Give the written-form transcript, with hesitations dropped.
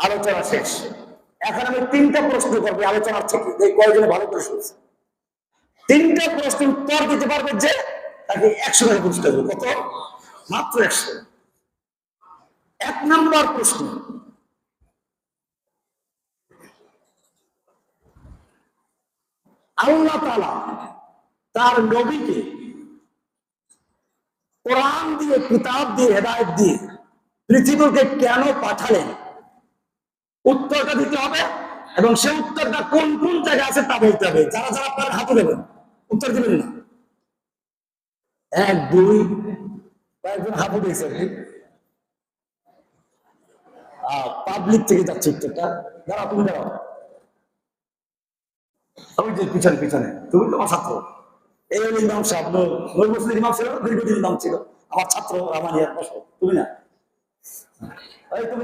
আলোচনা শেষ। এখন আমি 3টা প্রশ্ন করবো আলোচনার থেকে, এই কয়েকজনে ভালো করে শুনছে। 3টা প্রশ্ন উত্তর দিতে পারবে যে তাকে 100 টাকা পুরস্কার দেবো। কত? মাত্র 100। 1 নম্বর প্রশ্ন, আল্লাহ তাআলা তার নবীকে কোরআন দিয়ে, কিতাব দিয়ে, হেদায়েত দিয়ে পৃথিবীকে কেন পাঠালেন? উত্তরটা দিতে হবে এবং সে উত্তরটা কোন কোন জায়গায় আছে তা বলতে হবে। যারা যারা আপনার হাতে দেবেন, উত্তর দিবেন না। 1 2 কয়েকজন হাতে দিয়েছে। পাবলিক থেকে যাচ্ছে উত্তরটা। দাঁড়াও, তুমি দাঁড়াও, ওই যে পিছনে পিছনে, তুমি তোমার ছাত্র। এই হল ইমাম সাহেব, নূর মুসলিম ইমাম ছিল, দীর্ঘদিন নাম ছিল, আমার ছাত্র, আমার ইয়ার বসো, তুমি না। তুমি